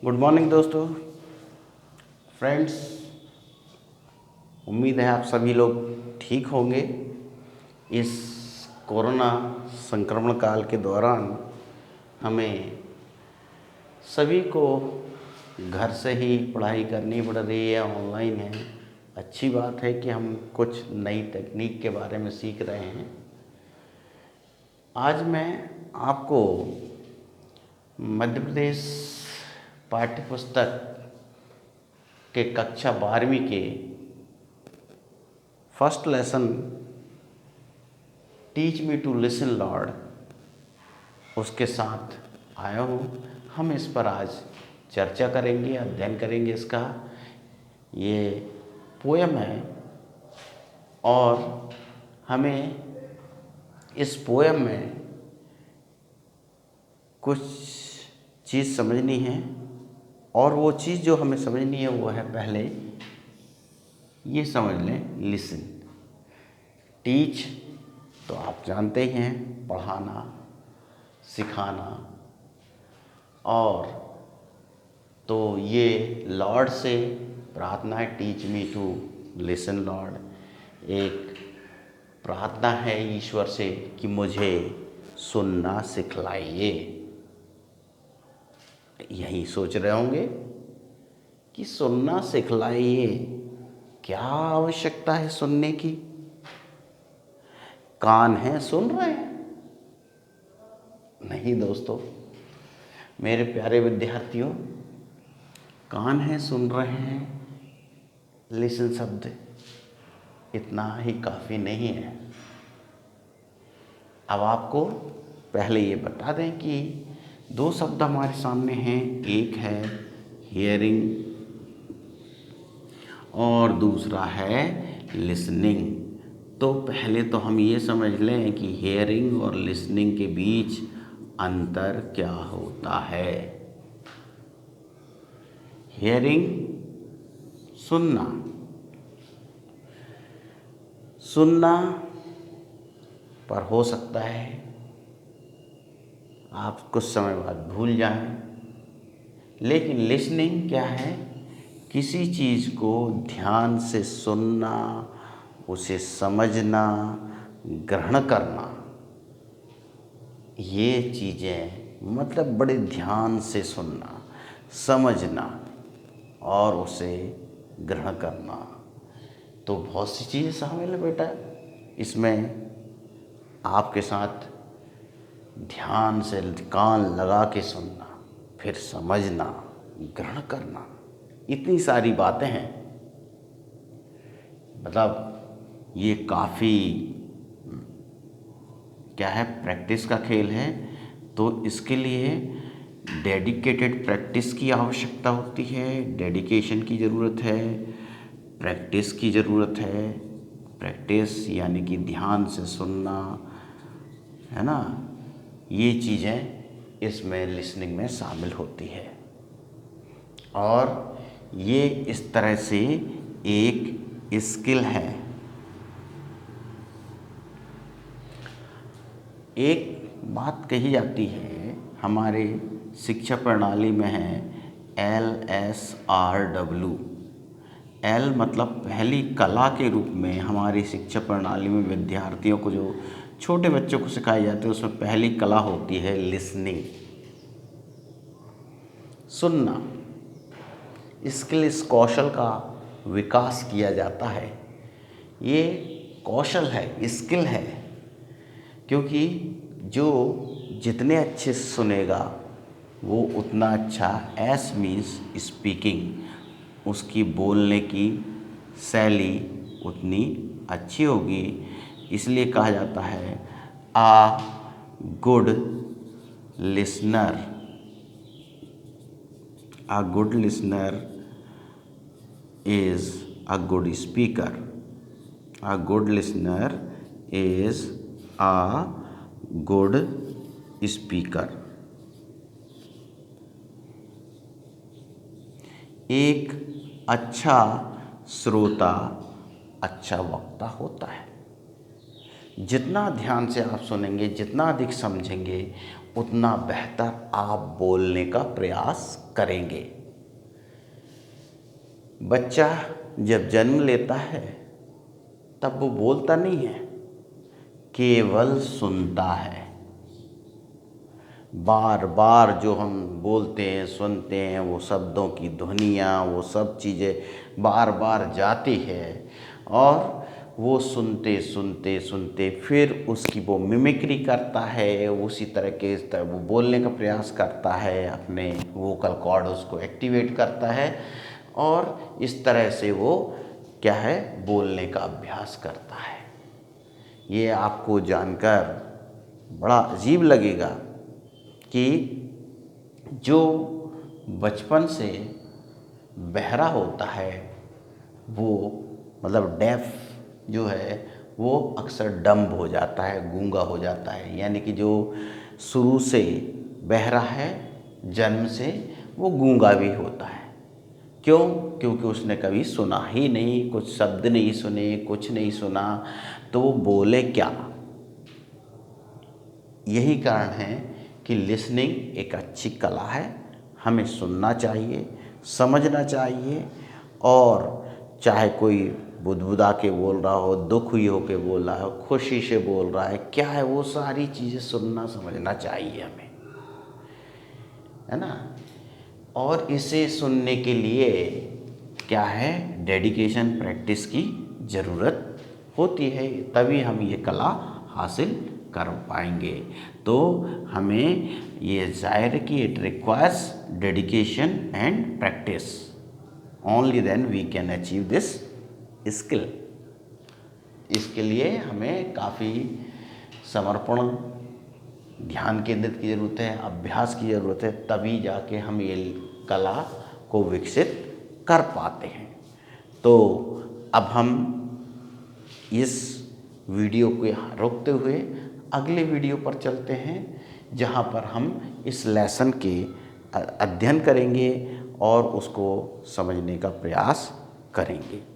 Good morning दोस्तों, friends. उम्मीद है आप सभी लोग ठीक होंगे। इस कोरोना संक्रमण काल के दौरान हमें सभी को घर से ही पढ़ाई करनी पड़ रही है, ऑनलाइन है। अच्छी बात है कि हम कुछ नई तकनीक के बारे में सीख रहे हैं। आज मैं आपको मध्य प्रदेश पाठ्य पुस्तक के कक्षा 12वीं के first lesson teach me to listen lord उसके साथ आया हूँ। हम इस पर आज चर्चा करेंगे, अध्ययन करेंगे। इसका ये पोयम है और हमें इस पोयम में कुछ चीज़ समझनी है और वो चीज़ जो हमें समझनी है वो है, पहले ये समझ लें, लिसन। टीच तो आप जानते ही हैं, पढ़ाना, सिखाना। और तो ये लॉर्ड से प्रार्थना है, teach me to listen lord. एक प्रार्थना है ईश्वर से कि मुझे सुनना सिखलाइए। यही सोच रहे होंगे कि सुनना सिखलाइए, क्या आवश्यकता है सुनने की? कान हैं, सुन रहे हैं? नहीं दोस्तों, मेरे प्यारे विद्यार्थियों, कान हैं, सुन रहे हैं, लिसन शब्द इतना ही काफ़ी नहीं है। अब आपको पहले ये बता दें कि दो शब्द हमारे सामने हैं। एक है हियरिंग और दूसरा है लिसनिंग। तो पहले तो हम ये समझ लें कि हियरिंग और लिसनिंग के बीच अंतर क्या होता है। हियरिंग सुनना, सुनना पर हो सकता है आप कुछ समय बाद भूल जाएं। लेकिन लिसनिंग क्या है? किसी चीज़ को ध्यान से सुनना, उसे समझना, ग्रहण करना। ये चीज़ें मतलब बड़े ध्यान से सुनना, समझना और उसे ग्रहण करना। तो बहुत सी चीज़ें शामिल है बेटा इसमें। आपके साथ ध्यान से कान लगा के सुनना, फिर समझना, ग्रहण करना, इतनी सारी बातें हैं। मतलब ये काफ़ी क्या है, प्रैक्टिस का खेल है। तो इसके लिए डेडिकेटेड प्रैक्टिस की आवश्यकता होती है, डेडिकेशन की ज़रूरत है, प्रैक्टिस की ज़रूरत है। प्रैक्टिस यानी कि ध्यान से सुनना, है ना। ये चीज़ें इसमें लिसनिंग में शामिल होती है और ये इस तरह से एक स्किल है। एक बात कही जाती है हमारे शिक्षा प्रणाली में है LSRW। L मतलब पहली कला के रूप में हमारी शिक्षा प्रणाली में विद्यार्थियों को, जो छोटे बच्चों को सिखाई जाती है, उसमें पहली कला होती है लिसनिंग, सुनना। इसके लिए इस कौशल का विकास किया जाता है। ये कौशल है, स्किल है, क्योंकि जो जितने अच्छे से सुनेगा वो उतना अच्छा, एस मीन्स स्पीकिंग, उसकी बोलने की शैली उतनी अच्छी होगी। इसलिए कहा जाता है a good listener, a good listener is a good speaker. A good listener is a good speaker. एक अच्छा श्रोता अच्छा वक्ता होता है। जितना ध्यान से आप सुनेंगे, जितना अधिक समझेंगे, उतना बेहतर आप बोलने का प्रयास करेंगे। बच्चा जब जन्म लेता है तब वो बोलता नहीं है, केवल सुनता है। बार बार जो हम बोलते हैं, सुनते हैं, वो शब्दों की ध्वनियाँ, वो सब चीज़ें बार बार जाती है और वो सुनते सुनते सुनते फिर उसकी वो मिमिक्री करता है, उसी तरह के इस तरह वो बोलने का प्रयास करता है, अपने वोकल कॉर्ड उसको एक्टिवेट करता है और इस तरह से वो क्या है, बोलने का अभ्यास करता है। ये आपको जानकर बड़ा अजीब लगेगा कि जो बचपन से बहरा होता है वो मतलब डेफ जो है वो अक्सर डम्ब हो जाता है, गूंगा हो जाता है। यानी कि जो शुरू से बहरा है, जन्म से, वो गूंगा भी होता है। क्यों? क्योंकि उसने कभी सुना ही नहीं, कुछ शब्द नहीं सुने, कुछ नहीं सुना, तो वो बोले क्या। यही कारण है कि लिसनिंग एक अच्छी कला है। हमें सुनना चाहिए, समझना चाहिए और चाहे कोई बुदबुदा के बोल रहा हो, दुख हुई हो के बोल रहा हो, खुशी से बोल रहा है, क्या है, वो सारी चीज़ें सुनना समझना चाहिए हमें, है ना। और इसे सुनने के लिए क्या है, डेडिकेशन, प्रैक्टिस की ज़रूरत होती है, तभी हम ये कला हासिल कर पाएंगे। तो हमें ये जाहिर है कि it requires dedication and practice, only then we can achieve this skill. इसके लिए हमें काफ़ी समर्पण, ध्यान केंद्रित की ज़रूरत है, अभ्यास की ज़रूरत है, तभी जाके हम ये कला को विकसित कर पाते हैं। तो अब हम इस वीडियो को यहाँ रोकते हुए अगले वीडियो पर चलते हैं, जहाँ पर हम इस लेसन के अध्ययन करेंगे और उसको समझने का प्रयास करेंगे।